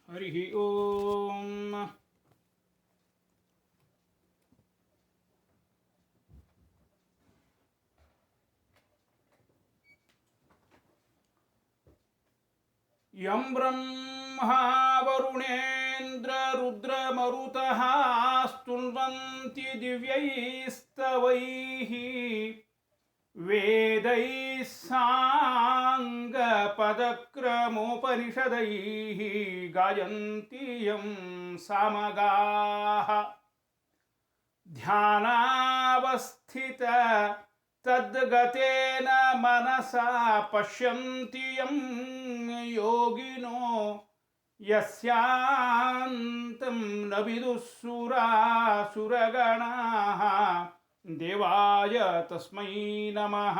ಹರಿ ಓಂ. ಯಂ ಬ್ರಹ್ಮಾ ವರುಣೇಂದ್ರ ರುದ್ರಮರುತಃ ಸ್ತುನ್ವಂತಿ ದಿವ್ಯೈಸ್ತವೈಃ ವೇದೈಃ ಸಾಂಗಪದಕ್ರಮೋಪನಿಷದೈಃ ಗಾಯಂತಿ ಯಂ ಸಾಮಗಾಃ ಧ್ಯಾನಾವಸ್ಥಿತ ತದ್ಗತೇನ ಮನಸಾ ಪಶ್ಯಂತಿ ಯಂ ಯೋಗಿನೋ ಯಸ್ಯಾಂತಂ ನ ವಿದುಃ ಸುರಾಸುರಗಣಾಃ ದೇವಾಯ ತಸ್ಮೈ ನಮಃ.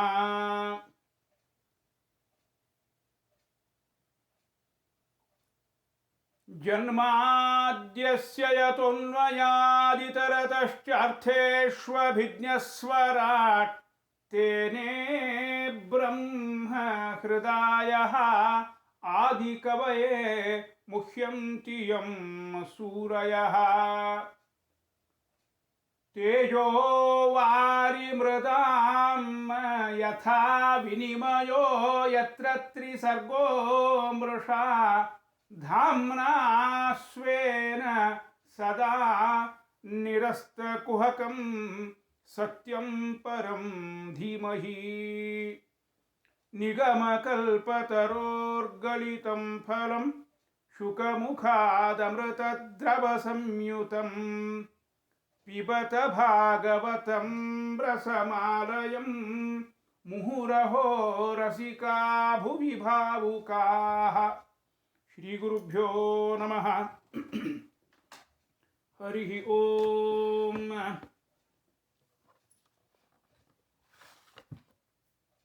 ಜನ್ಮಾದ್ಯಸ್ಯ ಯತೋನ್ಮಯಾದಿತರತಶ್ಚಾರ್ಥೇಷ್ವಭಿಜ್ಞಸ್ವರಾಟ್ ತೇನೇ ಬ್ರಹ್ಮ ಹೃದಯಃ ಆದಿಕವಯೇ ಮುಹ್ಯಂತಿ ಯಂ ಸೂರಯಃ. ತೇಜೋ ವಾರಿಮೃದಾಂ ಯಥಾ ವಿನಿಮಯೋ ಯತ್ರ ತ್ರಿಸರ್ಗೋ ಮೃಷಾ ಧಾಮ್ನಾ ಸ್ವೇನ ಸದಾ ನಿರಸ್ತಕುಹಕಂ ಸತ್ಯಂ ಪರಂ ಧೀಮಹಿ. ನಿಗಮಕಲ್ಪತರೋರ್ಗಲಿತಂ ಫಲಂ ಶುಕಮುಖಾದಮೃತದ್ರವಸಂಯುತಂ ಪಿಬತ ಭಾಗವತಂ ರಸಮಾಲಯಂ ಮುಹುರಹೋ ರಸಿಕಾ ಭುವಿ ಭಾವುಕಾಃ. ಶ್ರೀ ಗುರುಭ್ಯೋ ನಮಃ. ಹರಿ ಓಂ.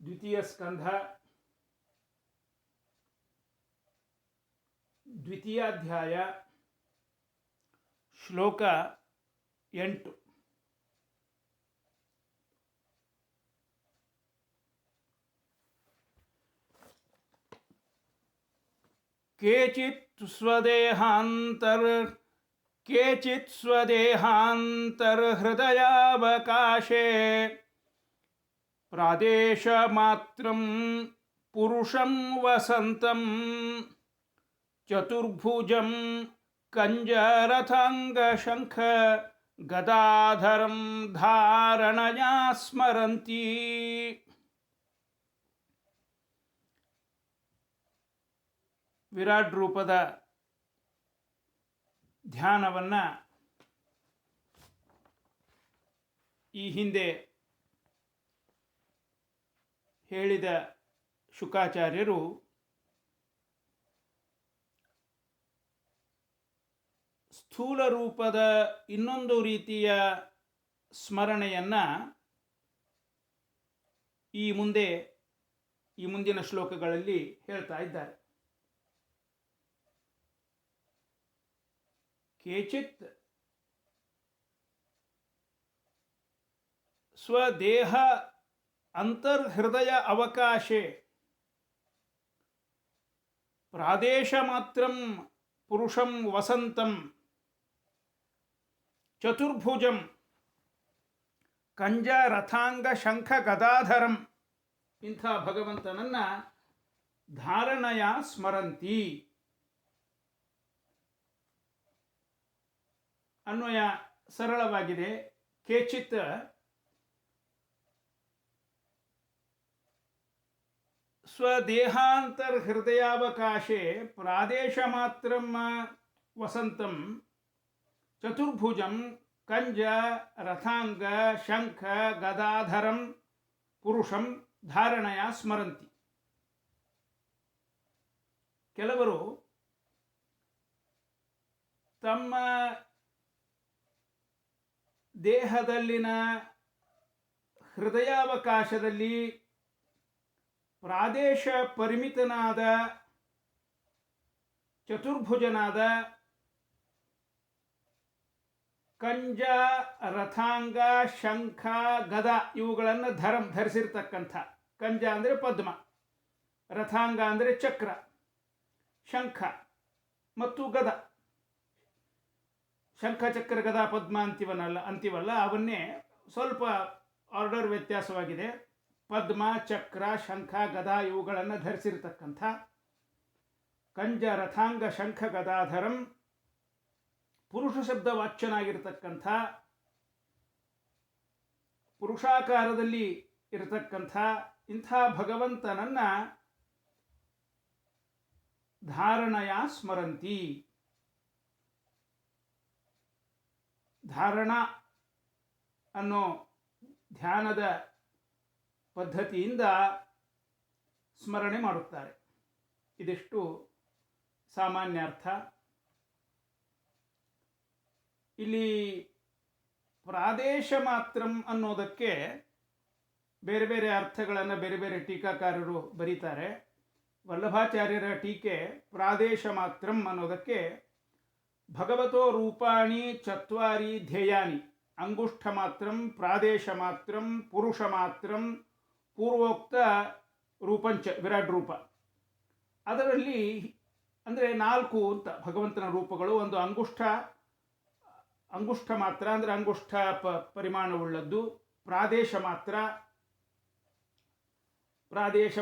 ದ್ವಿತೀಯ ಸ್ಕಂಧ ದ್ವಿತೀಯಾಧ್ಯಾಯ ಶ್ಲೋಕ 8. ಕೇಚಿತ್ ಸ್ವದೇಹಾಂತರ್ಹೃದಯಾವಕಾಶೇ ಪ್ರಾದೇಶಮಾತ್ರಂ ಪುರುಷಂ ವಸಂತಂ ಚತುರ್ಭುಜಂ ಕಂಜರಥಾಂಗಶಂಖ ಗದಾಧರಂ ಧಾರಣಯಾ ಸ್ಮರಂತಿ. ವಿರಾಟ್ ರೂಪದ ಧ್ಯಾನವನ್ನು ಈ ಹಿಂದೆ ಹೇಳಿದ ಶುಕಾಚಾರ್ಯರು ಸ್ಥೂಲ ರೂಪದ ಇನ್ನೊಂದು ರೀತಿಯ ಸ್ಮರಣೆಯನ್ನು ಈ ಮುಂದಿನ ಶ್ಲೋಕಗಳಲ್ಲಿ ಹೇಳ್ತಾ ಇದ್ದಾರೆ. ಕೇಚಿತ್ ಸ್ವದೇಹ ಅಂತರ್ಹೃದಯ ಅವಕಾಶೆ ಪ್ರಾದೇಶ ಮಾತ್ರಂ ಪುರುಷಂ ವಸಂತಂ ಚತುರ್ಭುಜಂ ಕಂಜ ರಥಾಂಗ ಶಂಖ ಗದಾಧರಂ ಇಂಥ ಭಗವಂತನನ್ನು ಧಾರಣಯ ಸ್ಮರಂತಿ. ಅನ್ವಯ ಸರಳವಾಗಿದೆ. ಕೇಚಿತ್ ಸ್ವದೇಹಾಂತರ್ಹೃದಯಾವಕಾಶೆ ಪ್ರಾದೇಶ ಮಾತ್ರಂ ವಸಂತಂ ಚತುರ್ಭುಜಂ ಕಂಜ ರಥಾಂಗ ಶಂಖ ಗದಾಧರಂ ಪುರುಷಂ ಧಾರಣಯ ಸ್ಮರಂತಿ. ಕೆಲವರು ತಮ್ಮ ದೇಹದಲ್ಲಿನ ಹೃದಯಾವಕಾಶದಲ್ಲಿ ಪ್ರಾದೇಶ ಪರಿಮಿತನಾದ ಚತುರ್ಭುಜನಾದ ಕಂಜ ರಥಾಂಗ ಶಂಖ ಗದ ಇವುಗಳನ್ನು ಧರಿಸಿರ್ತಕ್ಕಂಥ. ಕಂಜ ಅಂದರೆ ಪದ್ಮ, ರಥಾಂಗ ಅಂದರೆ ಚಕ್ರ, ಶಂಖ ಮತ್ತು ಗದ. ಶಂಖ ಚಕ್ರ ಗದಾ ಪದ್ಮ ಅಂತೀವಲ್ಲ ಅವನ್ನೇ ಸ್ವಲ್ಪ ಆರ್ಡರ್ ವ್ಯತ್ಯಾಸವಾಗಿದೆ. ಪದ್ಮ, ಚಕ್ರ, ಶಂಖ, ಗದಾ ಇವುಗಳನ್ನು ಧರಿಸಿರ್ತಕ್ಕಂಥ ಕಂಜ ರಥಾಂಗ ಶಂಖ ಗದಾಧರಂ, ಪುರುಷ ಶಬ್ದ ವಾಚ್ಯನಾಗಿರ್ತಕ್ಕಂಥ, ಪುರುಷಾಕಾರದಲ್ಲಿ ಇರತಕ್ಕಂಥ ಇಂಥ ಭಗವಂತನನ್ನ ಧಾರಣಯ ಸ್ಮರಂತಿ. ಧಾರಣ ಅನ್ನೋ ಧ್ಯಾನದ ಪದ್ಧತಿಯಿಂದ ಸ್ಮರಣೆ ಮಾಡುತ್ತಾರೆ. ಇದಿಷ್ಟು ಸಾಮಾನ್ಯ ಅರ್ಥ. ಇಲ್ಲಿ ಪ್ರಾದೇಶ ಮಾತ್ರಂ ಅನ್ನೋದಕ್ಕೆ ಬೇರೆ ಬೇರೆ ಅರ್ಥಗಳನ್ನು ಬೇರೆ ಬೇರೆ ಟೀಕಾಕಾರರು ಬರೀತಾರೆ. ವಲ್ಲಭಾಚಾರ್ಯರ ಟೀಕೆ ಪ್ರಾದೇಶ ಮಾತ್ರಂ ಅನ್ನೋದಕ್ಕೆ ಭಗವತೋ ರೂಪಾಣಿ ಚತ್ವಾರಿ ಧ್ಯೇಯಾನಿ ಅಂಗುಷ್ಠ ಮಾತ್ರಂ, ಪ್ರಾದೇಶ ಮಾತ್ರಂ, ಪುರುಷ ಮಾತ್ರಂ, ಪೂರ್ವೋಕ್ತ ರೂಪಂಚ ವಿರಾಟ್ ರೂಪ. ಅದರಲ್ಲಿ ಅಂದರೆ 4 ಅಂತ ಭಗವಂತನ ರೂಪಗಳು. ಒಂದು ಅಂಗುಷ್ಠ ಮಾತ್ರ ಅಂದರೆ ಅಂಗುಷ್ಠ ಪರಿಮಾಣವುಳ್ಳದ್ದು. ಪ್ರಾದೇಶ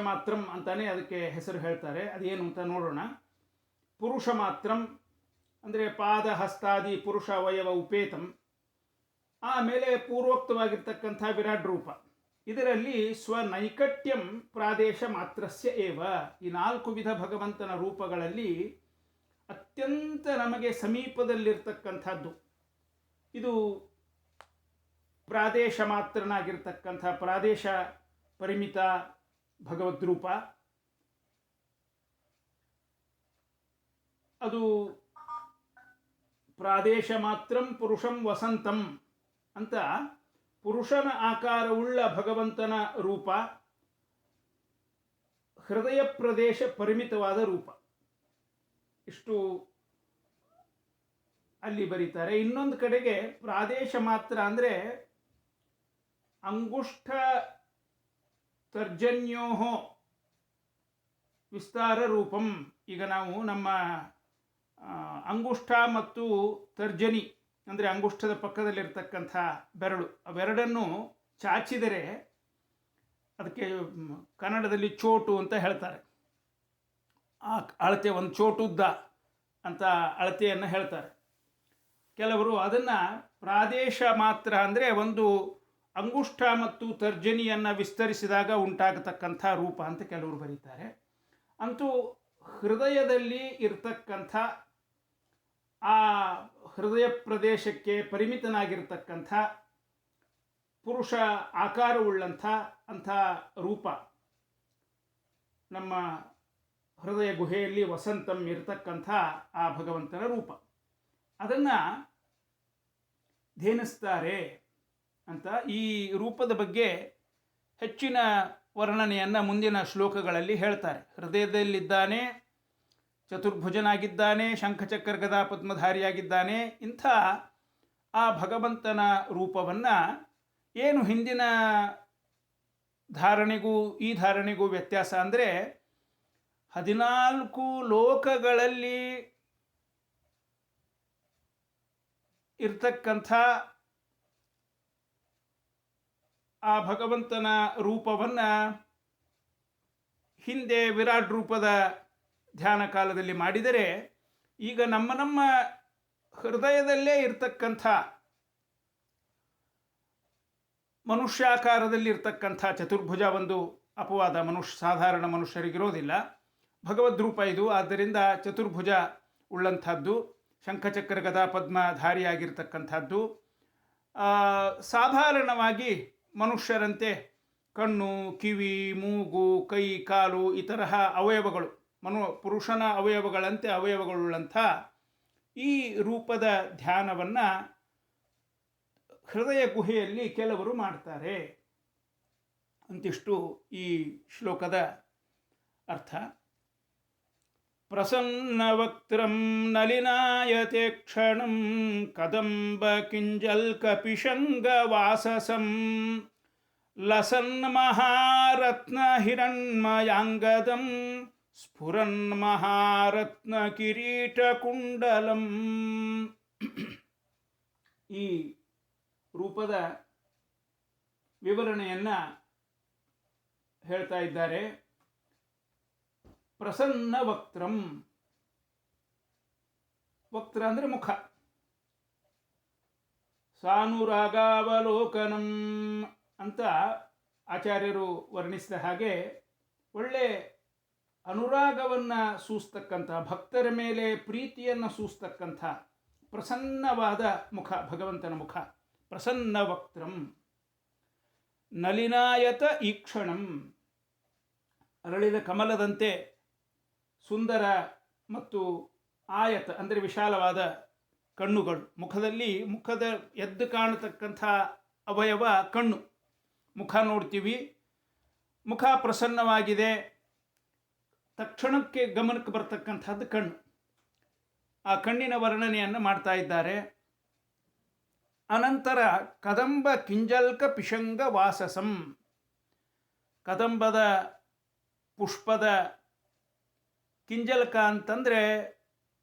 ಮಾತ್ರಂ ಅಂತಾನೆ ಅದಕ್ಕೆ ಹೆಸರು ಹೇಳ್ತಾರೆ. ಅದೇನು ಅಂತ ನೋಡೋಣ. ಪುರುಷ ಮಾತ್ರಂ ಅಂದರೆ ಪಾದ ಹಸ್ತಾದಿ ಪುರುಷ ಅವಯವ ಉಪೇತಂ. ಆಮೇಲೆ ಪೂರ್ವೋಕ್ತವಾಗಿರ್ತಕ್ಕಂಥ ವಿರಾಟ್ ರೂಪ. ಇದರಲ್ಲಿ ಸ್ವನೈಕಟ್ಯಂ ಪ್ರಾದೇಶ ಮಾತ್ರಸ್ಯ ಏವ. ಈ 4 ವಿಧ ಭಗವಂತನ ರೂಪಗಳಲ್ಲಿ ಅತ್ಯಂತ ನಮಗೆ ಸಮೀಪದಲ್ಲಿರ್ತಕ್ಕಂಥದ್ದು ಇದು ಪ್ರಾದೇಶ ಮಾತ್ರನಾಗಿರ್ತಕ್ಕಂಥ ಪ್ರಾದೇಶ ಪರಿಮಿತ ಭಗವದ್ರೂಪ. ಅದು ಪ್ರಾದೇಶ ಮಾತ್ರಂ ಪುರುಷಂ ವಸಂತಂ ಅಂತ ಪುರುಷನ ಆಕಾರವುಳ್ಳ ಭಗವಂತನ ರೂಪ, ಹೃದಯ ಪ್ರದೇಶ ಪರಿಮಿತವಾದ ರೂಪ. ಇಷ್ಟು ಅಲ್ಲಿ ಬರೀತಾರೆ. ಇನ್ನೊಂದು ಕಡೆಗೆ ಪ್ರಾದೇಶ ಮಾತ್ರ ಅಂದರೆ ಅಂಗುಷ್ಠ ತರ್ಜನ್ಯೋ ವಿಸ್ತಾರ ರೂಪಂ. ಈಗ ನಾವು ನಮ್ಮ ಅಂಗುಷ್ಠ ಮತ್ತು ತರ್ಜನಿ ಅಂದರೆ ಅಂಗುಷ್ಠದ ಪಕ್ಕದಲ್ಲಿರ್ತಕ್ಕಂಥ ಬೆರಳು, ಅವೆರಡನ್ನು ಚಾಚಿದರೆ ಅದಕ್ಕೆ ಕನ್ನಡದಲ್ಲಿ ಚೋಟು ಅಂತ ಹೇಳ್ತಾರೆ. ಆ ಅಳತೆ ಒಂದು ಚೋಟುದ್ದ ಅಂತ ಅಳತೆಯನ್ನು ಹೇಳ್ತಾರೆ. ಕೆಲವರು ಅದನ್ನು ಪ್ರಾದೇಶ ಮಾತ್ರ ಅಂದರೆ ಒಂದು ಅಂಗುಷ್ಠ ಮತ್ತು ತರ್ಜನಿಯನ್ನು ವಿಸ್ತರಿಸಿದಾಗ ಉಂಟಾಗತಕ್ಕಂಥ ರೂಪ ಅಂತ ಕೆಲವರು ಬರೀತಾರೆ. ಅಂತೂ ಹೃದಯದಲ್ಲಿ ಇರ್ತಕ್ಕಂಥ ಆ ಹೃದಯ ಪ್ರದೇಶಕ್ಕೆ ಪರಿಮಿತನಾಗಿರ್ತಕ್ಕಂಥ ಪುರುಷ ಆಕಾರವುಳ್ಳಂಥ ಅಂಥ ರೂಪ ನಮ್ಮ ಹೃದಯ ಗುಹೆಯಲ್ಲಿ ವಸಂತಂ ಇರತಕ್ಕಂಥ ಆ ಭಗವಂತನ ರೂಪ. ಅದನ್ನು ಧ್ಯಾನಿಸ್ತಾರೆ ಅಂತ ಈ ರೂಪದ ಬಗ್ಗೆ ಹೆಚ್ಚಿನ ವರ್ಣನೆಯನ್ನು ಮುಂದಿನ ಶ್ಲೋಕಗಳಲ್ಲಿ ಹೇಳ್ತಾರೆ. ಹೃದಯದಲ್ಲಿದ್ದಾನೆ, ಚತುರ್ಭುಜನಾಗಿದ್ದಾನೆ, ಶಂಖಚಕ್ರ ಗದಾ ಪದ್ಮಧಾರಿಯಾಗಿದ್ದಾನೆ. ಇಂಥ ಆ ಭಗವಂತನ ರೂಪವನ್ನು ಏನು ಹಿಂದಿನ ಧಾರಣೆಗೂ ಈ ಧಾರಣೆಗೂ ವ್ಯತ್ಯಾಸ ಅಂದರೆ 14 ಲೋಕಗಳಲ್ಲಿ ಇರ್ತಕ್ಕಂಥ ಆ ಭಗವಂತನ ರೂಪವನ್ನು ಹಿಂದೆ ವಿರಾಟ್ ರೂಪದ ಧ್ಯಾನ ಕಾಲದಲ್ಲಿ ಮಾಡಿದರೆ, ಈಗ ನಮ್ಮ ಹೃದಯದಲ್ಲೇ ಇರ್ತಕ್ಕಂಥ ಮನುಷ್ಯಾಕಾರದಲ್ಲಿ ಇರ್ತಕ್ಕಂಥ ಚತುರ್ಭುಜ ಒಂದು ಅಪವಾದ. ಸಾಧಾರಣ ಮನುಷ್ಯರಿಗಿರೋದಿಲ್ಲ. ಭಗವದ್ರೂಪ ಇದು. ಆದ್ದರಿಂದ ಚತುರ್ಭುಜ ಉಳ್ಳಂಥದ್ದು, ಶಂಖಚಕ್ರ ಗದಾ ಪದ್ಮಧಾರಿಯಾಗಿರ್ತಕ್ಕಂಥದ್ದು. ಸಾಧಾರಣವಾಗಿ ಮನುಷ್ಯರಂತೆ ಕಣ್ಣು, ಕಿವಿ, ಮೂಗು, ಕೈ, ಕಾಲು ಈ ತರಹ ಅವಯವಗಳು ಪುರುಷನ ಅವಯವಗಳಂತೆ ಅವಯವಗಳುಳ್ಳಂಥ ಈ ರೂಪದ ಧ್ಯಾನವನ್ನು ಹೃದಯ ಗುಹೆಯಲ್ಲಿ ಕೆಲವರು ಮಾಡ್ತಾರೆ ಅಂತಿಷ್ಟು ಈ ಶ್ಲೋಕದ ಅರ್ಥ. ಪ್ರಸನ್ನವಕ್ತ್ರಂ ನಲಿನಾಯತೆ ಕ್ಷಣಂ ಕದಂಬ ಕಿಂಜಲ್ಕಪಿಶಂಗವಾಸಸಂ ಲಸನ್ಮಹಾರತ್ನ ಹಿರಣ್ಮಯಾಂಗದಂ ಸ್ಫುರನ್ ಮಹಾರತ್ನ ಕಿರೀಟ ಕುಂಡಲಂ. ಈ ರೂಪದ ವಿವರಣೆಯನ್ನು ಹೇಳ್ತಾ ಇದ್ದಾರೆ. ಪ್ರಸನ್ನ ವಕ್ತ್ರಂ, ವಕ್ತ್ರ ಅಂದರೆ ಮುಖ. ಸಾನುರಾಗಾವಲೋಕನಂ ಅಂತ ಆಚಾರ್ಯರು ವರ್ಣಿಸಿದ ಹಾಗೆ ಒಳ್ಳೆ ಅನುರಾಗವನ್ನು ಸೂಸ್ತಕ್ಕಂಥ, ಭಕ್ತರ ಮೇಲೆ ಪ್ರೀತಿಯನ್ನು ಸೂಸ್ತಕ್ಕಂಥ ಪ್ರಸನ್ನವಾದ ಮುಖ ಭಗವಂತನ ಮುಖ. ಪ್ರಸನ್ನ ವಕ್ತ್ರಂ. ನಲಿನಾಯತ ಈಕ್ಷಣಂ, ಅರಳಿದ ಕಮಲದಂತೆ ಸುಂದರ ಮತ್ತು ಆಯತ ಅಂದರೆ ವಿಶಾಲವಾದ ಕಣ್ಣುಗಳು. ಮುಖದ ಎದ್ದು ಕಾಣತಕ್ಕಂಥ ಅವಯವ ಕಣ್ಣು. ಮುಖ ನೋಡ್ತೀವಿ, ಮುಖ ಪ್ರಸನ್ನವಾಗಿದೆ, ತಕ್ಷಣಕ್ಕೆ ಗಮನಕ್ಕೆ ಬರ್ತಕ್ಕಂಥದ್ದು ಕಣ್ಣು. ಆ ಕಣ್ಣಿನ ವರ್ಣನೆಯನ್ನು ಮಾಡ್ತಾ ಇದ್ದಾರೆ. ಅನಂತರ ಕದಂಬ ಕಿಂಜಲ್ಕ ಪಿಶಂಗ ವಾಸಸಂ, ಕದಂಬದ ಪುಷ್ಪದ ಕಿಂಜಲ್ಕ ಅಂತಂದರೆ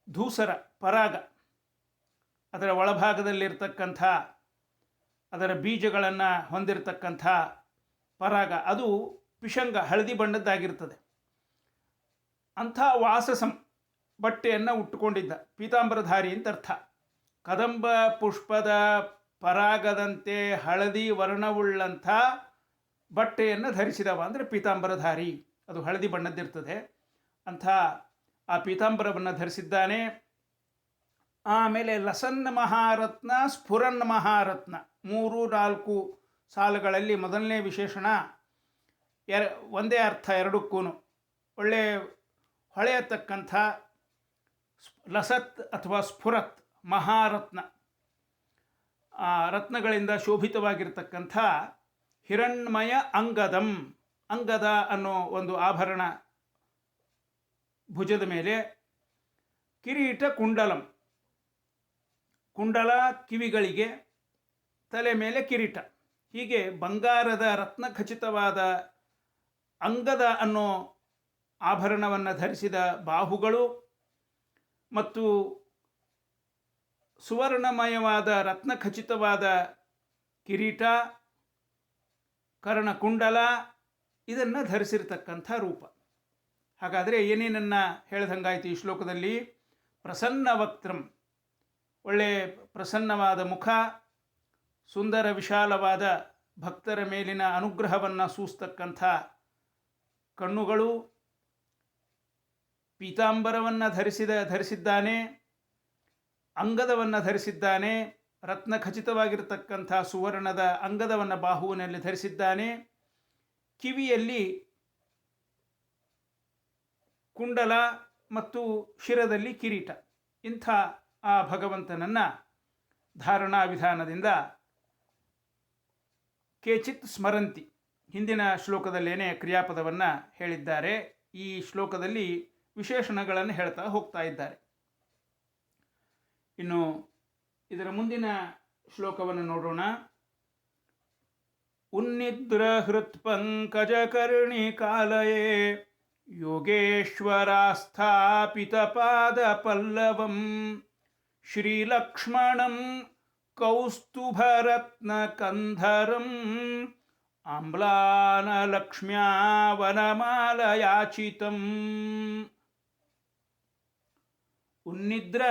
ಧೂಸರ, ಪರಾಗ, ಅದರ ಒಳಭಾಗದಲ್ಲಿರ್ತಕ್ಕಂಥ ಅದರ ಬೀಜಗಳನ್ನು ಹೊಂದಿರತಕ್ಕಂಥ ಪರಾಗ, ಅದು ಪಿಶಂಗ, ಹಳದಿ ಬಣ್ಣದ್ದಾಗಿರ್ತದೆ. ಅಂಥ ವಾಸಸಂ, ಬಟ್ಟೆಯನ್ನು ಉಟ್ಟುಕೊಂಡಿದ್ದ, ಪೀತಾಂಬರಧಾರಿ ಅಂತ ಅರ್ಥ. ಕದಂಬ ಪುಷ್ಪದ ಪರಾಗದಂತೆ ಹಳದಿ ವರ್ಣವುಳ್ಳಂಥ ಬಟ್ಟೆಯನ್ನು ಧರಿಸಿದವ ಅಂದರೆ ಪೀತಾಂಬರಧಾರಿ, ಅದು ಹಳದಿ ಬಣ್ಣದ್ದಿರ್ತದೆ. ಅಂಥ ಆ ಪೀತಾಂಬರವನ್ನು ಧರಿಸಿದ್ದಾನೆ. ಆಮೇಲೆ ಲಸನ್ನ ಮಹಾರತ್ನ, ಸ್ಫುರನ್ ಮಹಾರತ್ನ, 3-4 ಸಾಲುಗಳಲ್ಲಿ ಮೊದಲನೇ ವಿಶೇಷಣ ಒಂದೇ ಅರ್ಥ ಎರಡಕ್ಕೂ. ಒಳ್ಳೆ ಹೊಳೆಯತಕ್ಕಂಥ ಲಸತ್ ಅಥವಾ ಸ್ಫುರತ್, ಮಹಾರತ್ನ, ರತ್ನಗಳಿಂದ ಶೋಭಿತವಾಗಿರ್ತಕ್ಕಂಥ ಹಿರಣ್ಮಯ ಅಂಗದಂ, ಅಂಗದ ಅನ್ನೋ ಒಂದು ಆಭರಣ ಭುಜದ ಮೇಲೆ, ಕಿರೀಟ ಕುಂಡಲಂ, ಕುಂಡಲ ಕಿವಿಗಳಿಗೆ, ತಲೆ ಮೇಲೆ ಕಿರೀಟ. ಹೀಗೆ ಬಂಗಾರದ ರತ್ನಖಚಿತವಾದ ಅಂಗದ ಅನ್ನೋ ಆಭರಣವನ್ನು ಧರಿಸಿದ ಬಾಹುಗಳು ಮತ್ತು ಸುವರ್ಣಮಯವಾದ ರತ್ನಖಚಿತವಾದ ಕಿರೀಟ, ಕರ್ಣಕುಂಡಲ, ಇದನ್ನು ಧರಿಸಿರ್ತಕ್ಕಂಥ ರೂಪ. ಹಾಗಾದರೆ ಏನೇನನ್ನು ಹೇಳ್ದಂಗಾಯಿತು ಈ ಶ್ಲೋಕದಲ್ಲಿ? ಪ್ರಸನ್ನ ವಕ್ತ್ರಂ, ಒಳ್ಳೆ ಪ್ರಸನ್ನವಾದ ಮುಖ, ಸುಂದರ ವಿಶಾಲವಾದ ಭಕ್ತರ ಮೇಲಿನ ಅನುಗ್ರಹವನ್ನು ಸೂಸ್ತಕ್ಕಂಥ ಕಣ್ಣುಗಳು, ಪೀತಾಂಬರವನ್ನು ಧರಿಸಿದ್ದಾನೆ, ಅಂಗದವನ್ನು ಧರಿಸಿದ್ದಾನೆ, ರತ್ನಖಚಿತವಾಗಿರತಕ್ಕಂಥ ಸುವರ್ಣದ ಅಂಗದವನ್ನು ಬಾಹುವಿನಲ್ಲಿ ಧರಿಸಿದ್ದಾನೆ, ಕಿವಿಯಲ್ಲಿ ಕುಂಡಲ ಮತ್ತು ಶಿರದಲ್ಲಿ ಕಿರೀಟ. ಇಂಥ ಆ ಭಗವಂತನನ್ನು ಧಾರಣಾ ವಿಧಾನದಿಂದ ಕೇಚಿತ್ ಸ್ಮರಂತಿ, ಹಿಂದಿನ ಶ್ಲೋಕದಲ್ಲೇನೆ ಕ್ರಿಯಾಪದವನ್ನು ಹೇಳಿದ್ದಾರೆ. ಈ ಶ್ಲೋಕದಲ್ಲಿ ವಿಶೇಷಣಗಳನ್ನು ಹೇಳ್ತಾ ಹೋಗ್ತಾ ಇದ್ದಾರೆ. ಇನ್ನು ಇದರ ಮುಂದಿನ ಶ್ಲೋಕವನ್ನು ನೋಡೋಣ. ಉನ್ನಿದ್ರ ಹೃತ್ಪಂಕಜ ಕರ್ಣಿಕಾಲಯೇ ಯೋಗೇಶ್ವರಾಸ್ಥಾಪಿತ ಪಾದ ಪಲ್ಲವಂ ಶ್ರೀಲಕ್ಷ್ಮಣಂ ಕೌಸ್ತುಭರತ್ನ ಕಂಧರಂ ಆಮ್ಲಾನಲಕ್ಷ್ಮ್ಯಾ ವನಮಾಲಯಾಚಿತಂ. ಉನ್ನಿದ್ರ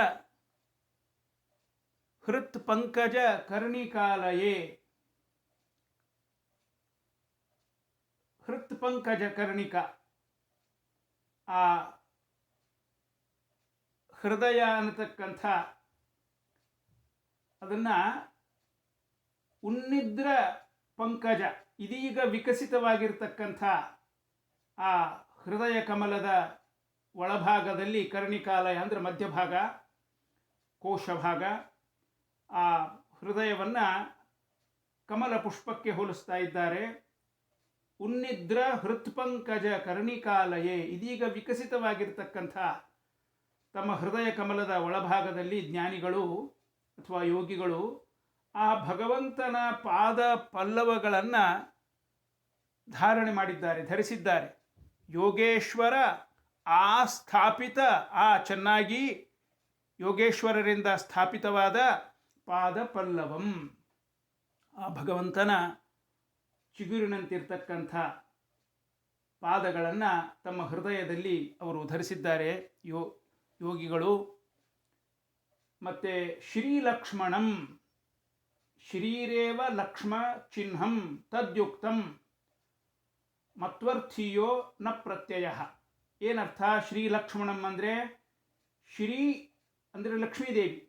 ಹೃತ್ ಪಂಕಜ ಕರ್ಣಿಕಾಲಯೇ, ಹೃತ್ ಪಂಕಜ ಕರ್ಣಿಕ, ಆ ಹೃದಯ ಅನ್ನತಕ್ಕಂಥ ಅದನ್ನು ಉನ್ನಿದ್ರ ಪಂಕಜ, ಇದೀಗ ವಿಕಸಿತವಾಗಿರ್ತಕ್ಕಂಥ ಆ ಹೃದಯ ಕಮಲದ ಒಳಭಾಗದಲ್ಲಿ, ಕರ್ಣಿಕಾಲಯ ಅಂದರೆ ಮಧ್ಯಭಾಗ, ಕೋಶಭಾಗ, ಆ ಹೃದಯವನ್ನು ಕಮಲ ಪುಷ್ಪಕ್ಕೆ ಹೋಲಿಸ್ತಾ ಇದ್ದಾರೆ. ಉನ್ನಿದ್ರ ಹೃತ್ಪಂಕಜ ಕರ್ಣಿಕಾಲಯೇ, ಇದೀಗ ವಿಕಸಿತವಾಗಿರ್ತಕ್ಕಂಥ ತಮ್ಮ ಹೃದಯ ಕಮಲದ ಒಳಭಾಗದಲ್ಲಿ ಜ್ಞಾನಿಗಳು ಅಥವಾ ಯೋಗಿಗಳು ಆ ಭಗವಂತನ ಪಾದ ಪಲ್ಲವಗಳನ್ನು ಧಾರಣೆ ಮಾಡಿದ್ದಾರೆ, ಧರಿಸಿದ್ದಾರೆ. ಯೋಗೇಶ್ವರ ಆ ಸ್ಥಾಪಿತ ಆ ಚೆನ್ನಾಗಿ ಯೋಗೇಶ್ವರರಿಂದ ಸ್ಥಾಪಿತವಾದ ಪಾದ ಪಲ್ಲವಂ, ಆ ಭಗವಂತನ ಚಿಗುರಿನಂತಿರ್ತಕ್ಕಂಥ ಪಾದಗಳನ್ನು ತಮ್ಮ ಹೃದಯದಲ್ಲಿ ಅವರು ಧರಿಸಿದ್ದಾರೆ ಯೋಗಿಗಳು. ಮತ್ತು ಶ್ರೀಲಕ್ಷ್ಮಣಂ, ಶ್ರೀರೇವ ಲಕ್ಷ್ಮ ಚಿಹ್ನಂ ತದ್ಯುಕ್ತಂ ಮತ್ವರ್ಥಿಯೋ ನ ಪ್ರತ್ಯಯ. ಏನರ್ಥ? ಶ್ರೀಲಕ್ಷ್ಮಣಂ ಅಂದರೆ ಶ್ರೀ ಅಂದರೆ ಲಕ್ಷ್ಮೀದೇವಿ,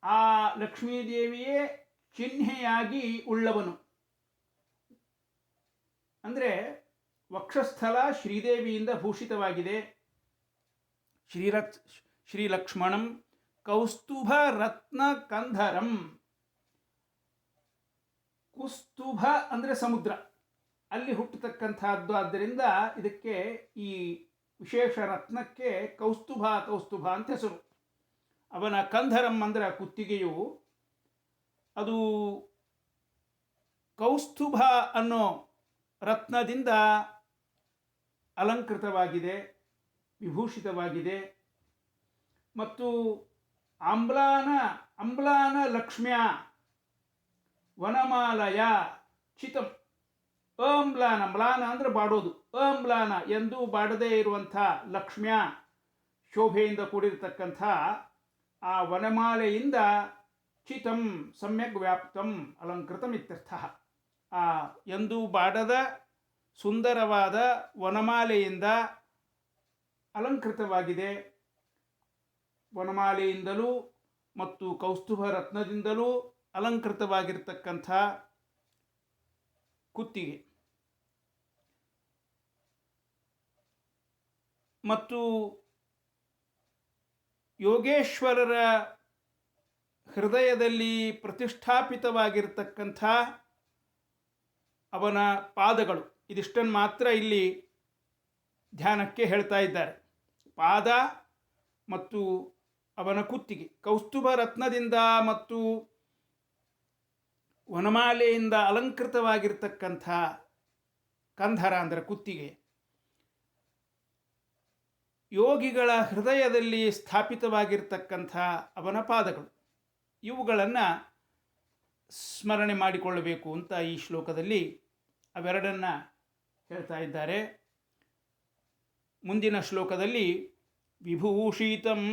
ಆ ಲಕ್ಷ್ಮೀದೇವಿಯೇ ಚಿಹ್ನೆಯಾಗಿ ಉಳ್ಳವನು. ಅಂದರೆ ವಕ್ಷಸ್ಥಲ ಶ್ರೀದೇವಿಯಿಂದ ಭೂಷಿತವಾಗಿದೆ. ಶ್ರೀಲಕ್ಷ್ಮಣಂ ಕೌಸ್ತುಭ ರತ್ನ ಕಂಧರಂ. ಕುಸ್ತುಭ ಅಂದರೆ ಸಮುದ್ರ, ಅಲ್ಲಿ ಹುಟ್ಟತಕ್ಕಂಥದ್ದು. ಆದ್ದರಿಂದ ಇದಕ್ಕೆ ಈ ವಿಶೇಷ ರತ್ನಕ್ಕೆ ಕೌಸ್ತುಭ ಕೌಸ್ತುಭ ಅಂತ ಹೆಸರು. ಅವನ ಕಂಧರಂ ಅಂದರೆ ಕುತ್ತಿಗೆಯು ಅದು ಕೌಸ್ತುಭ ಅನ್ನೋ ರತ್ನದಿಂದ ಅಲಂಕೃತವಾಗಿದೆ, ವಿಭೂಷಿತವಾಗಿದೆ. ಮತ್ತು ಅಂಬ್ಲಾನ ಲಕ್ಷ್ಮ್ಯ ವನಮಾಲಯ ಚಿತಂ. ಅಂಬ್ಲಾನ, ಮ್ಲಾನ ಅಂದರೆ ಬಾಡೋದು, ಅಂಬ್ಲಾನ ಎಂದು ಬಾಡದೇ ಇರುವಂಥ ಲಕ್ಷ್ಮ್ಯ ಶೋಭೆಯಿಂದ ಕೂಡಿರತಕ್ಕಂಥ ಆ ವನಮಾಲೆಯಿಂದ ಚಿತಂ ಸಮ್ಯಕ್ ವ್ಯಾಪ್ತಂ ಅಲಂಕೃತಂ ಇತ್ಯರ್ಥ. ಆ ಎಂದು ಬಾಡದ ಸುಂದರವಾದ ವನಮಾಲೆಯಿಂದ ಅಲಂಕೃತವಾಗಿದೆ. ವನಮಾಲೆಯಿಂದಲೂ ಮತ್ತು ಕೌಸ್ತುಭ ರತ್ನದಿಂದಲೂ ಅಲಂಕೃತವಾಗಿರ್ತಕ್ಕಂಥ ಕುತ್ತಿಗೆ. ಮತ್ತು ಯೋಗೇಶ್ವರರ ಹೃದಯದಲ್ಲಿ ಪ್ರತಿಷ್ಠಾಪಿತವಾಗಿರ್ತಕ್ಕಂಥ ಅವನ ಪಾದಗಳು, ಇದಿಷ್ಟನ್ನು ಮಾತ್ರ ಇಲ್ಲಿ ಧ್ಯಾನಕ್ಕೆ ಹೇಳ್ತಾ ಇದ್ದಾರೆ. ಪಾದ ಮತ್ತು ಅವನ ಕುತ್ತಿಗೆ ಕೌಸ್ತುಭ ರತ್ನದಿಂದ ಮತ್ತು ವನಮಾಲೆಯಿಂದ ಅಲಂಕೃತವಾಗಿರ್ತಕ್ಕಂಥ ಕಂಧರ ಅಂದರೆ ಕುತ್ತಿಗೆ. ಯೋಗಿಗಳ ಹೃದಯದಲ್ಲಿ ಸ್ಥಾಪಿತವಾಗಿರ್ತಕ್ಕಂಥ ಅವನ ಪಾದಗಳು, ಇವುಗಳನ್ನು ಸ್ಮರಣೆ ಮಾಡಿಕೊಳ್ಳಬೇಕು ಅಂತ ಈ ಶ್ಲೋಕದಲ್ಲಿ ಅವೆರಡನ್ನು ಹೇಳ್ತಾ ಇದ್ದಾರೆ. ಮುಂದಿನ ಶ್ಲೋಕದಲ್ಲಿ ವಿಭೂಷಿತಂ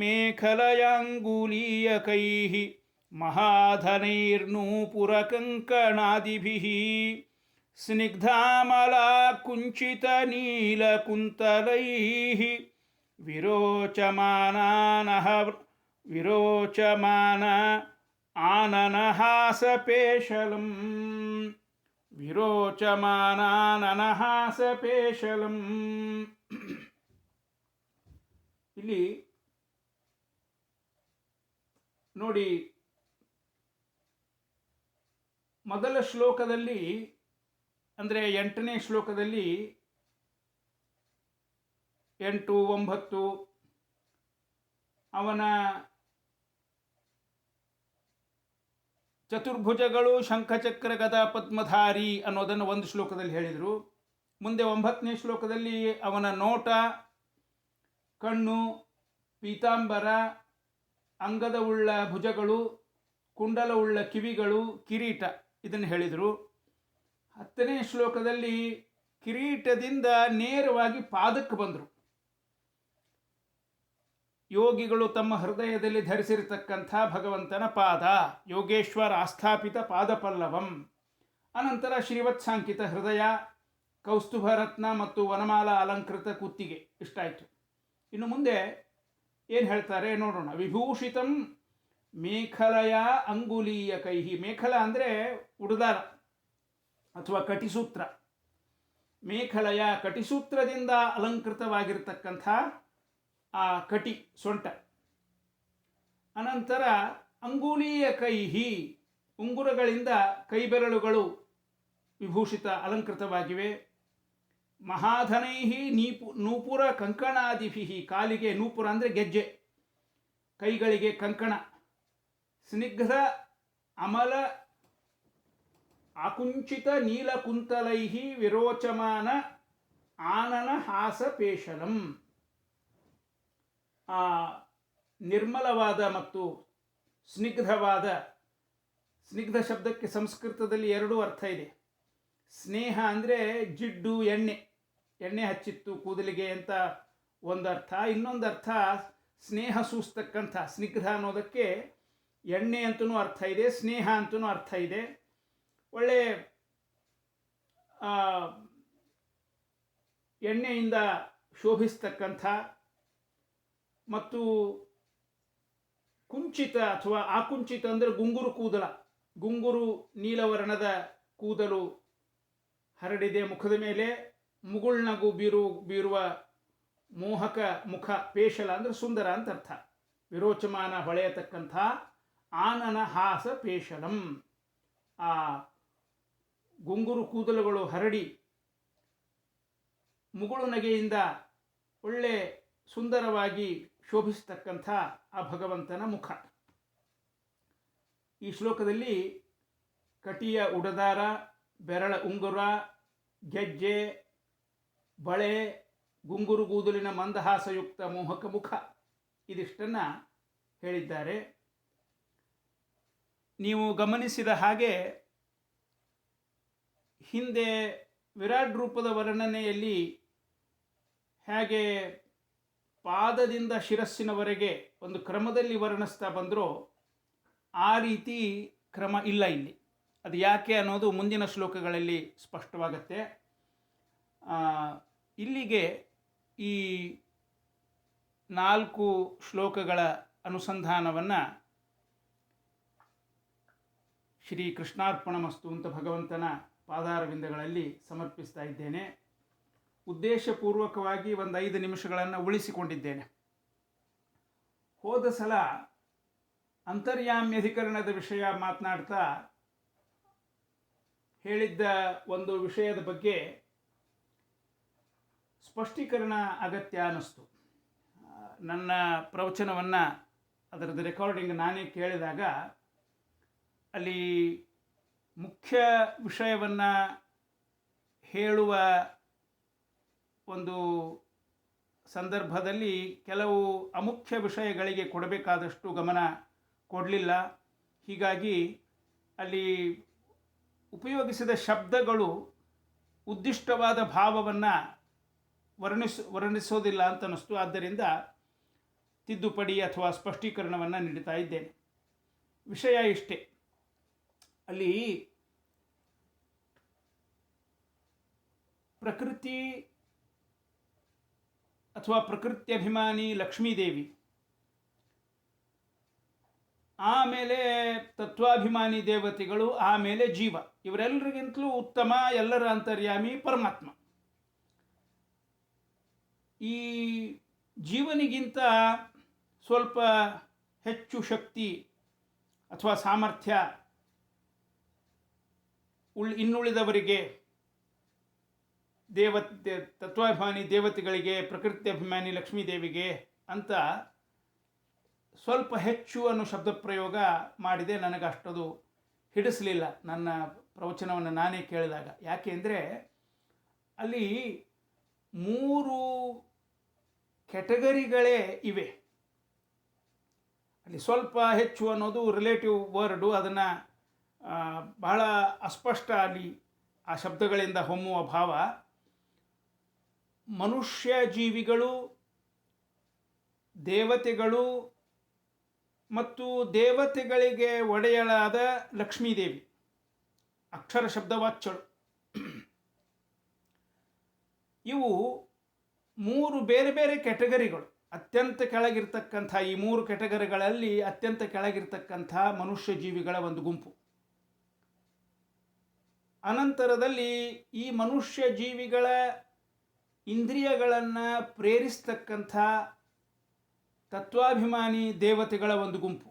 ಮೇಖಲಯಾಂಗುಲೀಯಕೈಃ ಮಹಾಧನೈರ್ನೂಪುರಕಂಕಣಾದಿಭಿಃ ಸ್ನಿಗ್ಧಾಮಲಾಕುಂಚಿತನೀಲಕುಂತಲೈಃ ವಿರೋಚಮಾನ ಆನನಹಾಸಪೇಶಲಂ. ವಿರೋಚಮಾನಾನನಹಾಸಪೇಶಲಂ. ಇಲ್ಲಿ ನೋಡಿ, ಮೊದಲ ಶ್ಲೋಕದಲ್ಲಿ ಅಂದರೆ 8ನೇ ಶ್ಲೋಕದಲ್ಲಿ 8, 9 ಅವನ ಚತುರ್ಭುಜಗಳು ಶಂಖಚಕ್ರ ಗದಾ ಪದ್ಮಧಾರಿ ಅನ್ನೋದನ್ನು ಒಂದು ಶ್ಲೋಕದಲ್ಲಿ ಹೇಳಿದರು. ಮುಂದೆ 9ನೇ ಶ್ಲೋಕದಲ್ಲಿ ಅವನ ನೋಟ, ಕಣ್ಣು, ಪೀತಾಂಬರ, ಅಂಗದವುಳ್ಳ ಭುಜಗಳು, ಕುಂಡಲವುಳ್ಳ ಕಿವಿಗಳು, ಕಿರೀಟ ಇದನ್ನು ಹೇಳಿದರು. 10ನೇ ಶ್ಲೋಕದಲ್ಲಿ ಕಿರೀಟದಿಂದ ನೇರವಾಗಿ ಪಾದಕ್ಕೆ ಬಂದರು. ಯೋಗಿಗಳು ತಮ್ಮ ಹೃದಯದಲ್ಲಿ ಧರಿಸಿರತಕ್ಕಂಥ ಭಗವಂತನ ಪಾದ, ಯೋಗೇಶ್ವರ ಆಸ್ಥಾಪಿತ ಪಾದಪಲ್ಲವಂ. ಅನಂತರ ಶ್ರೀವತ್ಸಾಂಕಿತ ಹೃದಯ, ಕೌಸ್ತುಭ ರತ್ನ ಮತ್ತು ವನಮಾಲಾ ಅಲಂಕೃತ ಕುತ್ತಿಗೆ. ಇಷ್ಟಾಯಿತು. ಇನ್ನು ಮುಂದೆ ಏನು ಹೇಳ್ತಾರೆ ನೋಡೋಣ. ವಿಭೂಷಿತಂ ಮೇಖಲಯ ಅಂಗುಲೀಯ ಕೈಹಿ. ಮೇಖಲ ಅಂದರೆ ಉಡುದಾರ ಅಥವಾ ಕಟಿಸೂತ್ರ. ಮೇಖಲಯ ಕಟಿಸೂತ್ರದಿಂದ ಅಲಂಕೃತವಾಗಿರ್ತಕ್ಕಂಥ ಆ ಕಟಿ ಸೊಂಟ. ಅನಂತರ ಅಂಗುಲೀಯ ಕೈಹಿ, ಉಂಗುರಗಳಿಂದ ಕೈಬೆರಳುಗಳು ವಿಭೂಷಿತ ಅಲಂಕೃತವಾಗಿವೆ. ಮಹಾಧನೈಹಿ ನೂಪುರ ಕಂಕಣಾದಿಭಿ, ಕಾಲಿಗೆ ನೂಪುರ ಅಂದರೆ ಗೆಜ್ಜೆ, ಕೈಗಳಿಗೆ ಕಂಕಣ. ಸ್ನಿಗ್ಧ ಅಮಲ ಆಕುಂಚಿತ ನೀಲಕುಂತಲೈಹಿ ವಿರೋಚಮಾನ ಆನನ ಹಾಸ ಪೇಶಲಂ. ಆ ನಿರ್ಮಲವಾದ ಮತ್ತು ಸ್ನಿಗ್ಧವಾದ, ಸ್ನಿಗ್ಧ ಶಬ್ದಕ್ಕೆ ಸಂಸ್ಕೃತದಲ್ಲಿ ಎರಡೂ ಅರ್ಥ ಇದೆ. ಸ್ನೇಹ ಅಂದರೆ ಜಿಡ್ಡು, ಎಣ್ಣೆ ಹಚ್ಚಿತ್ತು ಕೂದಲಿಗೆ ಅಂತ ಒಂದು ಅರ್ಥ. ಇನ್ನೊಂದು ಅರ್ಥ ಸ್ನೇಹ ಸೂಸ್ತಕ್ಕಂಥ, ಸ್ನಿಗ್ಧ ಅನ್ನೋದಕ್ಕೆ ಎಣ್ಣೆ ಅಂತಲೂ ಅರ್ಥ ಇದೆ, ಸ್ನೇಹ ಅಂತಲೂ ಅರ್ಥ ಇದೆ. ಒಳ್ಳೆ ಎಣ್ಣೆಯಿಂದ ಶೋಭಿಸ್ತಕ್ಕಂಥ ಮತ್ತು ಕುಂಚಿತ ಅಥವಾ ಆಕುಂಚಿತ ಅಂದರೆ ಗುಂಗುರು ಕೂದಲ, ಗುಂಗುರು ನೀಲವರ್ಣದ ಕೂದಲು ಹರಡಿದೆ ಮುಖದ ಮೇಲೆ, ಮುಗುಳ್ನಗು ಬೀರುವ ಮೋಹಕ ಮುಖ, ಪೇಶಲ ಅಂದರೆ ಸುಂದರ ಅಂತ ಅರ್ಥ. ವಿರೋಚಮಾನ ಹೊಳೆಯತಕ್ಕಂಥ ಆನನ ಹಾಸ ಪೇಶಲಂ. ಆ ಗುಂಗುರು ಕೂದಲುಗಳು ಹರಡಿ ಮುಗುಳು ನಗೆಯಿಂದ ಒಳ್ಳೆ ಸುಂದರವಾಗಿ ಶೋಭಿಸ್ತಕ್ಕಂಥ ಆ ಭಗವಂತನ ಮುಖ. ಈ ಶ್ಲೋಕದಲ್ಲಿ ಕಟಿಯ ಉಡದಾರ, ಬೆರಳ ಉಂಗುರ, ಗೆಜ್ಜೆ, ಬಳೆ, ಗುಂಗುರು ಕೂದಲಿನ ಮಂದಹಾಸಯುಕ್ತ ಮೋಹಕ ಮುಖ, ಇದಿಷ್ಟನ್ನು ಹೇಳಿದ್ದಾರೆ. ನೀವು ಗಮನಿಸಿದ ಹಾಗೆ ಹಿಂದೆ ವಿರಾಟ್ ರೂಪದ ವರ್ಣನೆಯಲ್ಲಿ ಹೇಗೆ ಪಾದದಿಂದ ಶಿರಸ್ಸಿನವರೆಗೆ ಒಂದು ಕ್ರಮದಲ್ಲಿ ವರ್ಣಿಸ್ತಾ ಬಂದರೋ ಆ ರೀತಿ ಕ್ರಮ ಇಲ್ಲ ಇಲ್ಲಿ. ಅದು ಯಾಕೆ ಅನ್ನೋದು ಮುಂದಿನ ಶ್ಲೋಕಗಳಲ್ಲಿ ಸ್ಪಷ್ಟವಾಗುತ್ತೆ. ಇಲ್ಲಿಗೆ ಈ 4 ಶ್ಲೋಕಗಳ ಅನುಸಂಧಾನವನ್ನು ಶ್ರೀ ಕೃಷ್ಣಾರ್ಪಣಮಸ್ತು ಅಂತ ಭಗವಂತನ ಪಾದಾರವಿಂದಗಳಲ್ಲಿ ಸಮರ್ಪಿಸ್ತಾ ಇದ್ದೇನೆ. ಉದ್ದೇಶಪೂರ್ವಕವಾಗಿ ಒಂದು 5 ನಿಮಿಷಗಳನ್ನು ಉಳಿಸಿಕೊಂಡಿದ್ದೇನೆ. ಹೋದ ಸಲ ಅಂತರ್ಯಾಮ್ಯಧಿಕರಣದ ವಿಷಯ ಮಾತನಾಡ್ತಾ ಹೇಳಿದ್ದ ಒಂದು ವಿಷಯದ ಬಗ್ಗೆ ಸ್ಪಷ್ಟೀಕರಣ ಅಗತ್ಯ ಅನ್ನಿಸ್ತು. ನನ್ನ ಪ್ರವಚನವನ್ನು, ಅದರದ್ದು ರೆಕಾರ್ಡಿಂಗ್ ನಾನೇ ಕೇಳಿದಾಗ ಅಲ್ಲಿ ಮುಖ್ಯ ವಿಷಯವನ್ನು ಹೇಳುವ ಒಂದು ಸಂದರ್ಭದಲ್ಲಿ ಕೆಲವು ಅಮುಖ್ಯ ವಿಷಯಗಳಿಗೆ ಕೊಡಬೇಕಾದಷ್ಟು ಗಮನ ಕೊಡಲಿಲ್ಲ. ಹೀಗಾಗಿ ಅಲ್ಲಿ ಉಪಯೋಗಿಸಿದ ಶಬ್ದಗಳು ಉದ್ದಿಷ್ಟವಾದ ಭಾವವನ್ನು ವರ್ಣಿಸೋದಿಲ್ಲ ಅಂತ ಅನ್ನಿಸ್ತು. ಆದ್ದರಿಂದ ತಿದ್ದುಪಡಿ ಅಥವಾ ಸ್ಪಷ್ಟೀಕರಣವನ್ನು ನೀಡ್ತಾ ಇದ್ದೇನೆ. ವಿಷಯ ಇಷ್ಟೇ. ಅಲ್ಲಿ ಪ್ರಕೃತಿ ಅಥವಾ ಪ್ರಕೃತ್ಯಭಿಮಾನಿ ಲಕ್ಷ್ಮೀದೇವಿ, ಆಮೇಲೆ ತತ್ವಾಭಿಮಾನಿ ದೇವತೆಗಳು, ಆಮೇಲೆ ಜೀವ, ಇವರೆಲ್ಲರಿಗಿಂತಲೂ ಉತ್ತಮ ಎಲ್ಲರ ಅಂತರ್ಯಾಮಿ ಪರಮಾತ್ಮ. ಈ ಜೀವನಿಗಿಂತ ಸ್ವಲ್ಪ ಹೆಚ್ಚು ಶಕ್ತಿ ಅಥವಾ ಸಾಮರ್ಥ್ಯ ಇನ್ನುಳಿದವರಿಗೆ, ತತ್ವಾಭಿಮಾನಿ ದೇವತೆಗಳಿಗೆ, ಪ್ರಕೃತಿ ಅಭಿಮಾನಿ ಲಕ್ಷ್ಮೀದೇವಿಗೆ ಅಂತ ಸ್ವಲ್ಪ ಹೆಚ್ಚು ಅನ್ನೋ ಶಬ್ದ ಪ್ರಯೋಗ ಮಾಡಿದೆ. ನನಗೆ ಅಷ್ಟದು ಹಿಡಿಸಲಿಲ್ಲ ನನ್ನ ಪ್ರವಚನವನ್ನು ನಾನೇ ಕೇಳಿದಾಗ. ಯಾಕೆ ಅಂದರೆ ಅಲ್ಲಿ 3 ಕ್ಯಾಟಗರಿಗಳೇ ಇವೆ. ಅಲ್ಲಿ ಸ್ವಲ್ಪ ಹೆಚ್ಚು ಅನ್ನೋದು ರಿಲೇಟಿವ್ ವರ್ಡು, ಅದನ್ನು ಬಹಳ ಅಸ್ಪಷ್ಟ ಅಲ್ಲಿ ಆ ಶಬ್ದಗಳಿಂದ ಹೊಮ್ಮುವ ಭಾವ. ಮನುಷ್ಯ ಜೀವಿಗಳು, ದೇವತೆಗಳು ಮತ್ತು ದೇವತೆಗಳಿಗೆ ಒಡೆಯಳಾದ ಲಕ್ಷ್ಮೀದೇವಿ, ಅಕ್ಷರ ಶಬ್ದವಾಚ್ಯಳು, ಇವು 3 ಬೇರೆ ಬೇರೆ ಕ್ಯಾಟಗರಿಗಳು. ಅತ್ಯಂತ ಕೆಳಗಿರ್ತಕ್ಕಂಥ ಈ 3 ಕ್ಯಾಟಗರಿಗಳಲ್ಲಿ ಅತ್ಯಂತ ಕೆಳಗಿರ್ತಕ್ಕಂಥ ಮನುಷ್ಯ ಜೀವಿಗಳ ಒಂದು ಗುಂಪು. ಅನಂತರದಲ್ಲಿ ಈ ಮನುಷ್ಯ ಜೀವಿಗಳ ಇಂದ್ರಿಯಗಳನ್ನು ಪ್ರೇರಿಸ್ತಕ್ಕಂಥ ತತ್ವಾಭಿಮಾನಿ ದೇವತೆಗಳ ಒಂದು ಗುಂಪು.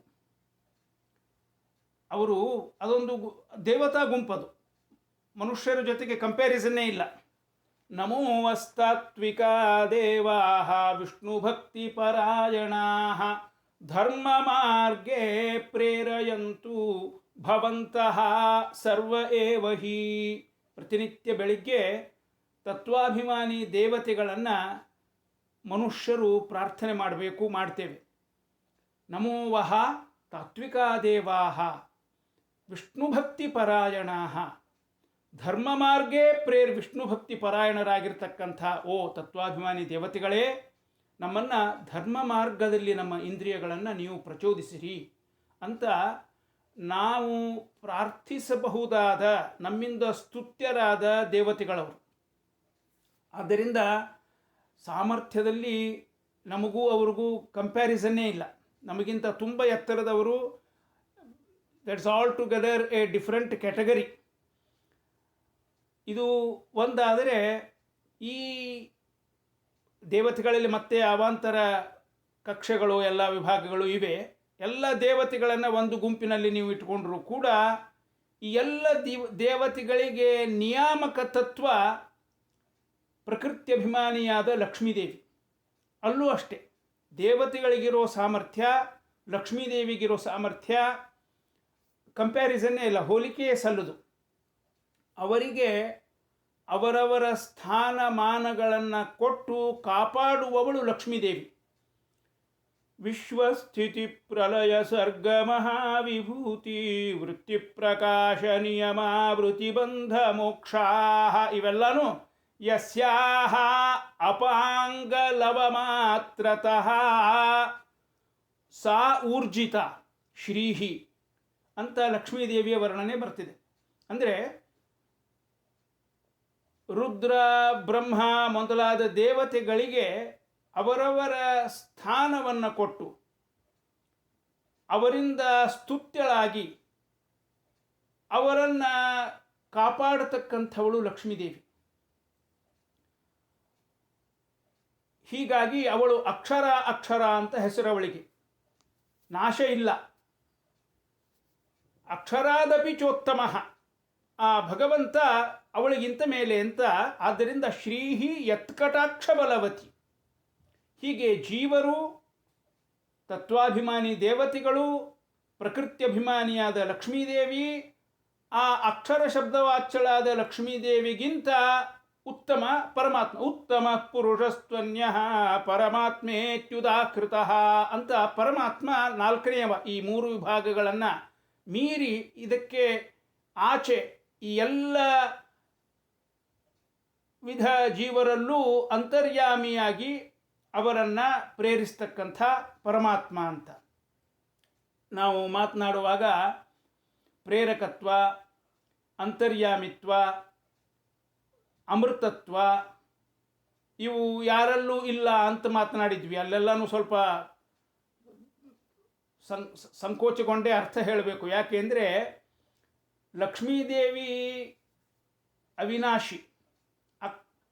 ಅವರು ಅದೊಂದು ದೇವತಾ ಗುಂಪದು, ಮನುಷ್ಯರ ಜೊತೆಗೆ ಕಂಪ್ಯಾರಿಸನ್ನೇ ಇಲ್ಲ. ನಮೋವಸ್ತಾತ್ವಿಕಾ ದೇವಾಃ ವಿಷ್ಣು ಭಕ್ತಿ ಪರಾಯಣಾಃ ಧರ್ಮ ಮಾರ್ಗೇ ಪ್ರೇರಯಂತು ಭವಂತಃ ಸರ್ವ ಏವ ಹಿ. ಪ್ರತಿನಿತ್ಯ ಬೆಳಿಗ್ಗೆ ತತ್ವಾಭಿಮಾನಿ ದೇವತೆಗಳನ್ನು ಮನುಷ್ಯರು ಪ್ರಾರ್ಥನೆ ಮಾಡಬೇಕು, ಮಾಡ್ತೇವೆ. ನಮೋ ವಹ ತಾತ್ವಿಕಾ ದೇವಾಹ ವಿಷ್ಣುಭಕ್ತಿ ಪರಾಯಣಾಹ. ಧರ್ಮ ಮಾರ್ಗೇ ವಿಷ್ಣುಭಕ್ತಿ ಪರಾಯಣರಾಗಿರ್ತಕ್ಕಂಥ ಓ ತತ್ವಾಭಿಮಾನಿ ದೇವತೆಗಳೇ, ನಮ್ಮನ್ನು ಧರ್ಮ ಮಾರ್ಗದಲ್ಲಿ ನಮ್ಮ ಇಂದ್ರಿಯಗಳನ್ನು ನೀವು ಪ್ರಚೋದಿಸಿರಿ ಅಂತ ನಾವು ಪ್ರಾರ್ಥಿಸಬಹುದಾದ ನಮ್ಮಿಂದ ಸ್ತುತ್ಯರಾದ ದೇವತೆಗಳವರು. ಆದ್ದರಿಂದ ಸಾಮರ್ಥ್ಯದಲ್ಲಿ ನಮಗೂ ಅವ್ರಿಗೂ ಕಂಪ್ಯಾರಿಸನ್ನೇ ಇಲ್ಲ. ನಮಗಿಂತ ತುಂಬ ಎತ್ತರದವರು, that's all together a different category. ಇದು ಒಂದಾದರೆ, ಈ ದೇವತೆಗಳಲ್ಲಿ ಮತ್ತೆ ಅವಾಂತರ ಕಕ್ಷೆಗಳು, ಎಲ್ಲ ವಿಭಾಗಗಳು ಇವೆ. ಎಲ್ಲ ದೇವತೆಗಳನ್ನು ಒಂದು ಗುಂಪಿನಲ್ಲಿ ನೀವು ಇಟ್ಕೊಂಡ್ರೂ ಕೂಡ ಈ ಎಲ್ಲ ದೇವತೆಗಳಿಗೆ ನಿಯಾಮಕ ತತ್ವ ಪ್ರಕೃತ್ಯಭಿಮಾನಿಯಾದ ಲಕ್ಷ್ಮೀದೇವಿ. ಅಲ್ಲೂ ಅಷ್ಟೇ, ದೇವತೆಗಳಿಗಿರೋ ಸಾಮರ್ಥ್ಯ, ಲಕ್ಷ್ಮೀದೇವಿಗಿರೋ ಸಾಮರ್ಥ್ಯ ಕಂಪ್ಯಾರಿಸನ್ನೇ ಇಲ್ಲ, ಹೋಲಿಕೆಯೇ ಸಲ್ಲದು. ಅವರಿಗೆ ಅವರವರ ಸ್ಥಾನಮಾನಗಳನ್ನು ಕೊಟ್ಟು ಕಾಪಾಡುವವಳು ಲಕ್ಷ್ಮೀದೇವಿ. ವಿಶ್ವಸ್ಥಿತಿ ಪ್ರಲಯ ಸರ್ಗ ಮಹಾವಿಭೂತಿ ವೃತ್ತಿ ಪ್ರಕಾಶ ನಿಯಮ ವೃತ್ತಿಬಂಧ ಮೋಕ್ಷಾ, ಇವೆಲ್ಲನೂ ಯಸ್ಯಾಹ ಅಪಾಂಗಲವಮಾತ್ರತಃ ಸಾ ಊರ್ಜಿತ ಶ್ರೀಹಿ ಅಂತ ಲಕ್ಷ್ಮೀದೇವಿಯ ವರ್ಣನೆ ಬರ್ತಿದೆ. ಅಂದರೆ ರುದ್ರ, ಬ್ರಹ್ಮ ಮೊದಲಾದ ದೇವತೆಗಳಿಗೆ ಅವರವರ ಸ್ಥಾನವನ್ನು ಕೊಟ್ಟು ಅವರಿಂದ ಸ್ತುತ್ಯಳಾಗಿ ಅವರನ್ನು ಕಾಪಾಡತಕ್ಕಂಥವಳು ಲಕ್ಷ್ಮೀದೇವಿ. ಹೀಗಾಗಿ ಅವಳು ಅಕ್ಷರ ಅಕ್ಷರ ಅಂತ ಹೆಸರವಳಿಗೆ, ನಾಶ ಇಲ್ಲ. ಅಕ್ಷರಾದಪಿ ಚೋತ್ತಮ, ಆ ಭಗವಂತ ಅವಳಿಗಿಂತ ಮೇಲೆ ಅಂತ. ಆದ್ದರಿಂದ ಶ್ರೀಹಿ ಯತ್ಕಟಾಕ್ಷ ಬಲವತಿ. ಹೀಗೆ ಜೀವರು, ತತ್ವಾಭಿಮಾನಿ ದೇವತೆಗಳು, ಪ್ರಕೃತ್ಯಭಿಮಾನಿಯಾದ ಲಕ್ಷ್ಮೀದೇವಿ, ಆ ಅಕ್ಷರ ಶಬ್ದವಾಚ್ಯಳಾದ ಲಕ್ಷ್ಮೀದೇವಿಗಿಂತ ಉತ್ತಮ ಪರಮಾತ್ಮ. ಉತ್ತಮ ಪುರುಷಸ್ತ್ವನ್ಯ ಪರಮಾತ್ಮೇತ್ಯುದಾಕೃತ ಅಂತ ಪರಮಾತ್ಮ ನಾಲ್ಕನೆಯವ. ಈ ಮೂರು ವಿಭಾಗಗಳನ್ನು ಮೀರಿ ಇದಕ್ಕೆ ಆಚೆ ಈ ಎಲ್ಲ ವಿಧ ಜೀವರಲ್ಲೂ ಅಂತರ್ಯಾಮಿಯಾಗಿ ಅವರನ್ನು ಪ್ರೇರಿಸ್ತಕ್ಕಂಥ ಪರಮಾತ್ಮ ಅಂತ ನಾವು ಮಾತನಾಡುವಾಗ ಪ್ರೇರಕತ್ವ, ಅಂತರ್ಯಾಮಿತ್ವ, ಅಮೃತತ್ವ ಇವು ಯಾರಲ್ಲೂ ಇಲ್ಲ ಅಂತ ಮಾತನಾಡಿದ್ವಿ. ಅಲ್ಲೆಲ್ಲನೂ ಸ್ವಲ್ಪ ಸಂಕೋಚಗೊಂಡೇ ಅರ್ಥ ಹೇಳಬೇಕು. ಯಾಕೆಂದರೆ ಲಕ್ಷ್ಮೀದೇವಿ ಅವಿನಾಶಿ,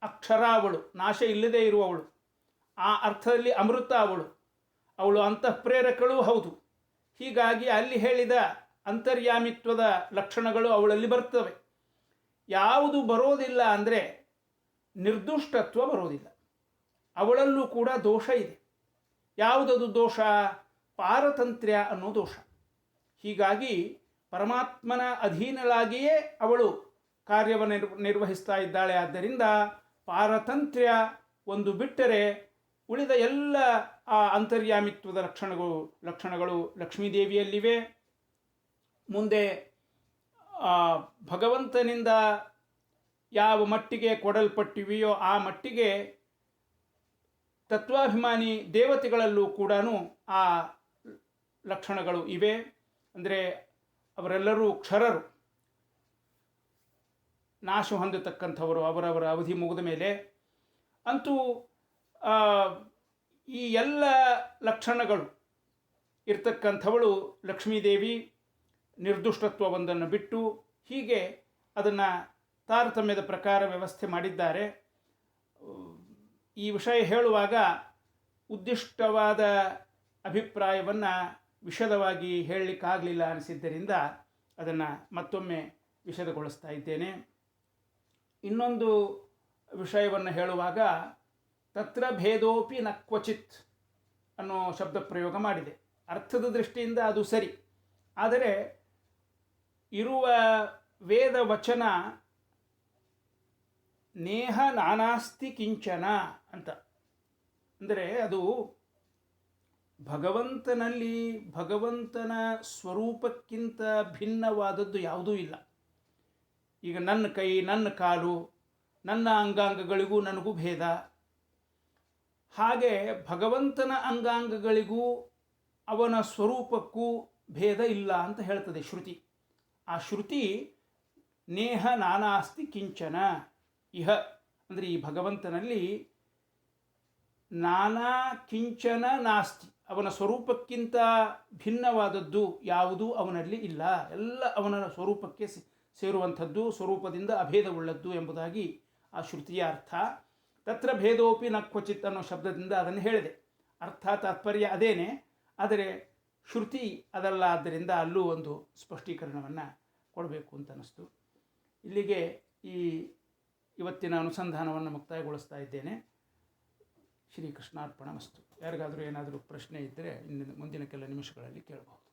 ಅಕ್ಷರ ಅವಳು, ನಾಶ ಇಲ್ಲದೇ ಇರುವವಳು. ಆ ಅರ್ಥದಲ್ಲಿ ಅಮೃತ ಅವಳು ಅಂತಃಪ್ರೇರಕಳು ಹೌದು. ಹೀಗಾಗಿ ಅಲ್ಲಿ ಹೇಳಿದ ಅಂತರ್ಯಾಮಿತ್ವದ ಲಕ್ಷಣಗಳು ಅವಳಲ್ಲಿ ಬರ್ತವೆ. ಯಾವುದು ಬರೋದಿಲ್ಲ ಅಂದರೆ ನಿರ್ದುಷ್ಟತ್ವ ಬರೋದಿಲ್ಲ. ಅವಳಲ್ಲೂ ಕೂಡ ದೋಷ ಇದೆ. ಯಾವುದದು ದೋಷ? ಪಾರತಂತ್ರ್ಯ ಅನ್ನೋ ದೋಷ. ಹೀಗಾಗಿ ಪರಮಾತ್ಮನ ಅಧೀನಳಾಗಿಯೇ ಅವಳು ಕಾರ್ಯವನ್ನು ನಿರ್ವಹಿಸ್ತಾ ಇದ್ದಾಳೆ. ಆದ್ದರಿಂದ ಪಾರತಂತ್ರ್ಯ ಒಂದು ಬಿಟ್ಟರೆ ಉಳಿದ ಎಲ್ಲ ಆ ಅಂತರ್ಯಾಮಿತ್ವದ ಲಕ್ಷಣಗಳು ಲಕ್ಷ್ಮೀದೇವಿಯಲ್ಲಿವೆ. ಮುಂದೆ ಭಗವಂತನಿಂದ ಯಾವ ಮಟ್ಟಿಗೆ ಕೊಡಲ್ಪಟ್ಟಿವೆಯೋ ಆ ಮಟ್ಟಿಗೆ ತತ್ವಾಭಿಮಾನಿ ದೇವತೆಗಳಲ್ಲೂ ಕೂಡ ಆ ಲಕ್ಷಣಗಳು ಇವೆ. ಅಂದರೆ ಅವರೆಲ್ಲರೂ ಕ್ಷರರು, ನಾಶ ಹೊಂದತಕ್ಕಂಥವರು ಅವರವರ ಅವಧಿ ಮುಗಿದ ಮೇಲೆ. ಅಂತೂ ಈ ಎಲ್ಲ ಲಕ್ಷಣಗಳು ಇರ್ತಕ್ಕಂಥವಳು ಲಕ್ಷ್ಮೀದೇವಿ. ನಿರ್ದುಷ್ಟತ್ವವೊಂದನ್ನು ಬಿಟ್ಟು ಹೀಗೆ ಅದನ್ನು ತಾರತಮ್ಯದ ಪ್ರಕಾರ ವ್ಯವಸ್ಥೆ ಮಾಡಿದ್ದಾರೆ. ಈ ವಿಷಯ ಹೇಳುವಾಗ ಉದ್ದಿಷ್ಟವಾದ ಅಭಿಪ್ರಾಯವನ್ನು ವಿಶದವಾಗಿ ಹೇಳಲಿಕ್ಕಾಗಲಿಲ್ಲ ಅನಿಸಿದ್ದರಿಂದ ಅದನ್ನು ಮತ್ತೊಮ್ಮೆ ವಿಶದಗೊಳಿಸ್ತಾ ಇದ್ದೇನೆ. ಇನ್ನೊಂದು ವಿಷಯವನ್ನು ಹೇಳುವಾಗ ತತ್ರ ಭೇದೋಪಿ ನ ಕ್ವಚಿತ್ ಅನ್ನೋ ಶಬ್ದ ಪ್ರಯೋಗ ಮಾಡಿದೆ. ಅರ್ಥದ ದೃಷ್ಟಿಯಿಂದ ಅದು ಸರಿ. ಆದರೆ ಇರುವ ವೇದ ವಚನ ನೇಹ ನಾನಾಸ್ತಿ ಕಿಂಚನ ಅಂತ ಅಂದರೆ ಅದು ಭಗವಂತನಲ್ಲಿ ಭಗವಂತನ ಸ್ವರೂಪಕ್ಕಿಂತ ಭಿನ್ನವಾದದ್ದು ಯಾವುದೂ ಇಲ್ಲ. ಈಗ ನನ್ನ ಕೈ, ನನ್ನ ಕಾಲು, ನನ್ನ ಅಂಗಾಂಗಗಳಿಗೂ ನನಗೂ ಭೇದ. ಹಾಗೆ ಭಗವಂತನ ಅಂಗಾಂಗಗಳಿಗೂ ಅವನ ಸ್ವರೂಪಕ್ಕೂ ಭೇದ ಇಲ್ಲ ಅಂತ ಹೇಳ್ತದೆ ಶ್ರುತಿ. ಆ ಶ್ರುತಿ ನೇಹ ನಾನಾಸ್ತಿ ಕಿಂಚನ ಇಹ ಅಂದರೆ ಈ ಭಗವಂತನಲ್ಲಿ ನಾನಾ ಕಿಂಚನ ನಾಸ್ತಿ, ಅವನ ಸ್ವರೂಪಕ್ಕಿಂತ ಭಿನ್ನವಾದದ್ದು ಯಾವುದೂ ಅವನಲ್ಲಿ ಇಲ್ಲ, ಎಲ್ಲ ಅವನ ಸ್ವರೂಪಕ್ಕೆ ಸೇರುವಂಥದ್ದು, ಸ್ವರೂಪದಿಂದ ಅಭೇದವುಳ್ಳದ್ದು ಎಂಬುದಾಗಿ ಆ ಶ್ರುತಿಯ ಅರ್ಥ. ತತ್ರ ಭೇದೋಪಿ ನ ಕ್ವಚಿತ್ ಅನ್ನೋ ಶಬ್ದದಿಂದ ಅದನ್ನು ಹೇಳಿದೆ. ಅರ್ಥ ತಾತ್ಪರ್ಯ ಅದೇನೆ, ಆದರೆ ಶ್ರುತಿ ಅದಲ್ಲ, ಆದ್ದರಿಂದ ಅಲ್ಲೂ ಒಂದು ಸ್ಪಷ್ಟೀಕರಣವನ್ನು ಕೊಡಬೇಕು ಅಂತ ಅನ್ನಿಸ್ತು. ಇಲ್ಲಿಗೆ ಇವತ್ತಿನ ಅನುಸಂಧಾನವನ್ನು ಮುಕ್ತಾಯಗೊಳಿಸ್ತಾ ಇದ್ದೇನೆ. ಶ್ರೀಕೃಷ್ಣಾರ್ಪಣ ಮಸ್ತು. ಯಾರಿಗಾದರೂ ಏನಾದರೂ ಪ್ರಶ್ನೆ ಇದ್ದರೆ ಮುಂದಿನ ಕೆಲ ನಿಮಿಷಗಳಲ್ಲಿ ಕೇಳಬಹುದು.